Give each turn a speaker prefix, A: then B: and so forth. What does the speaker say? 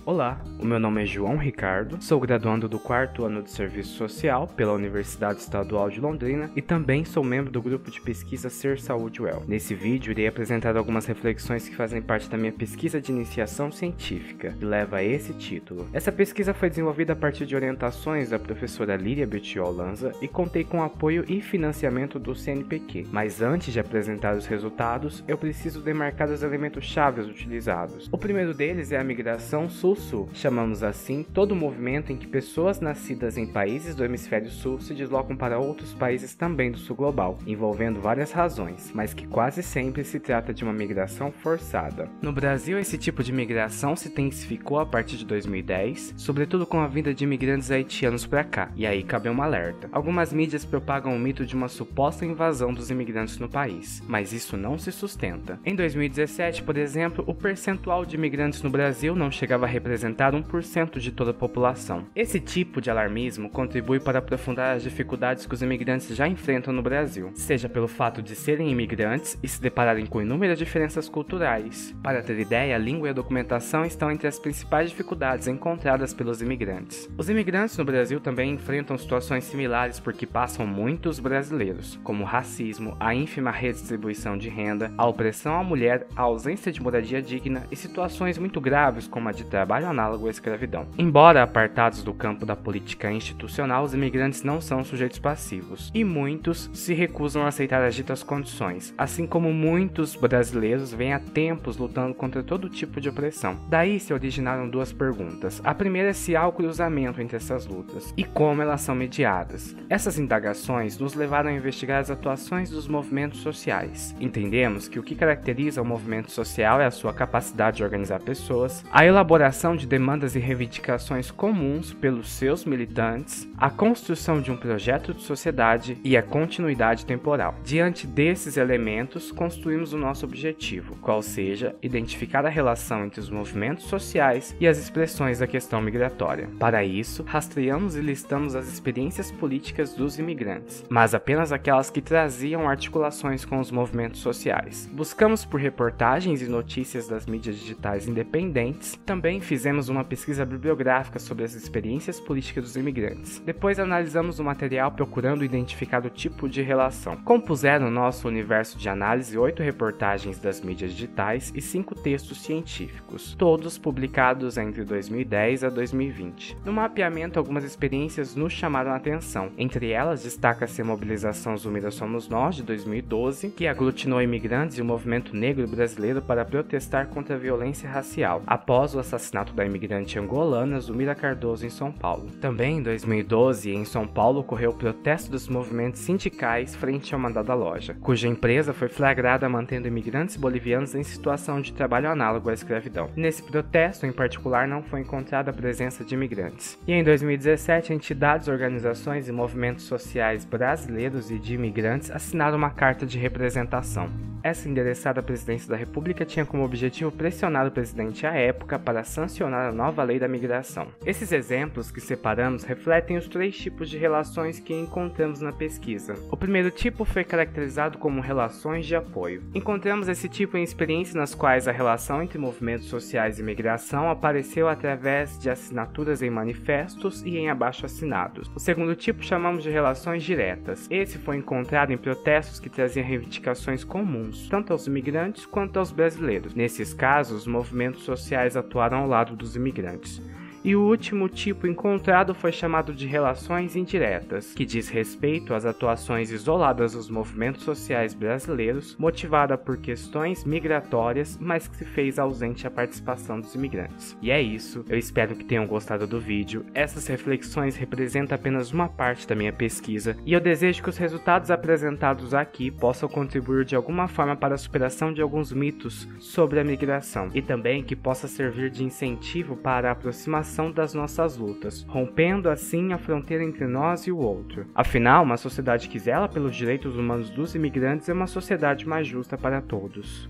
A: Olá, o meu nome é João Ricardo, sou graduando do 4º ano de Serviço Social pela Universidade Estadual de Londrina e também sou membro do grupo de pesquisa Ser Saúde Well. Nesse vídeo irei apresentar algumas reflexões que fazem parte da minha pesquisa de iniciação científica, que leva a esse título. Essa pesquisa foi desenvolvida a partir de orientações da professora Líria Bettiol Lanza e contei com apoio e financiamento do CNPq. Mas antes de apresentar os resultados, eu preciso demarcar os elementos chaves utilizados. O primeiro deles é a migração sul-sul. Chamamos assim todo o movimento em que pessoas nascidas em países do hemisfério sul se deslocam para outros países também do sul global, envolvendo várias razões, mas que quase sempre se trata de uma migração forçada. No Brasil, esse tipo de migração se intensificou a partir de 2010, sobretudo com a vinda de imigrantes haitianos para cá, e aí cabe um alerta. Algumas mídias propagam o mito de uma suposta invasão dos imigrantes no país, mas isso não se sustenta. Em 2017, por exemplo, o percentual de imigrantes no Brasil não chegava a representar 1% de toda a população. Esse tipo de alarmismo contribui para aprofundar as dificuldades que os imigrantes já enfrentam no Brasil, seja pelo fato de serem imigrantes e se depararem com inúmeras diferenças culturais. Para ter ideia, a língua e a documentação estão entre as principais dificuldades encontradas pelos imigrantes. Os imigrantes no Brasil também enfrentam situações similares porque passam muitos brasileiros, como o racismo, a ínfima redistribuição de renda, a opressão à mulher, a ausência de moradia digna e situações muito graves como a de trabalho análogo à escravidão. Embora apartados do campo da política institucional, os imigrantes não são sujeitos passivos, e muitos se recusam a aceitar as ditas condições, assim como muitos brasileiros vêm há tempos lutando contra todo tipo de opressão. Daí se originaram duas perguntas. A primeira é se há o cruzamento entre essas lutas, e como elas são mediadas. Essas indagações nos levaram a investigar as atuações dos movimentos sociais. Entendemos que o que caracteriza o movimento social é a sua capacidade de organizar pessoas, a elaboração de demandas e reivindicações comuns pelos seus militantes, a construção de um projeto de sociedade e a continuidade temporal. Diante desses elementos, construímos o nosso objetivo, qual seja identificar a relação entre os movimentos sociais e as expressões da questão migratória. Para isso, rastreamos e listamos as experiências políticas dos imigrantes, mas apenas aquelas que traziam articulações com os movimentos sociais. Buscamos por reportagens e notícias das mídias digitais independentes. Também fizemos uma pesquisa bibliográfica sobre as experiências políticas dos imigrantes. Depois analisamos o material procurando identificar o tipo de relação. Compuseram nosso universo de análise 8 reportagens das mídias digitais e 5 textos científicos, todos publicados entre 2010 a 2020. No mapeamento, algumas experiências nos chamaram a atenção. Entre elas, destaca-se a mobilização Zumira Somos Nós, de 2012, que aglutinou imigrantes e o movimento negro brasileiro para protestar contra a violência racial, após o assassinato da imigrante angolana Zumira Cardoso em São Paulo. Também em 2012, em São Paulo, ocorreu o protesto dos movimentos sindicais frente ao mandado da loja, cuja empresa foi flagrada mantendo imigrantes bolivianos em situação de trabalho análogo à escravidão. Nesse protesto, em particular, não foi encontrada a presença de imigrantes. E em 2017, entidades, organizações e movimentos sociais brasileiros e de imigrantes assinaram uma carta de representação. Essa endereçada à presidência da República tinha como objetivo pressionar o presidente à época para sancionar a nova lei da migração. Esses exemplos que separamos refletem os 3 tipos de relações que encontramos na pesquisa. O primeiro tipo foi caracterizado como relações de apoio. Encontramos esse tipo em experiências nas quais a relação entre movimentos sociais e migração apareceu através de assinaturas em manifestos e em abaixo-assinados. O segundo tipo chamamos de relações diretas. Esse foi encontrado em protestos que traziam reivindicações comuns, tanto aos imigrantes quanto aos brasileiros. Nesses casos, os movimentos sociais atuaram ao lado dos imigrantes. E o último tipo encontrado foi chamado de relações indiretas, que diz respeito às atuações isoladas dos movimentos sociais brasileiros, motivada por questões migratórias, mas que se fez ausente a participação dos imigrantes. E é isso, eu espero que tenham gostado do vídeo. Essas reflexões representam apenas uma parte da minha pesquisa, e eu desejo que os resultados apresentados aqui possam contribuir de alguma forma para a superação de alguns mitos sobre a migração, e também que possa servir de incentivo para a aproximação das nossas lutas, rompendo assim a fronteira entre nós e o outro. Afinal, uma sociedade que zela pelos direitos humanos dos imigrantes é uma sociedade mais justa para todos.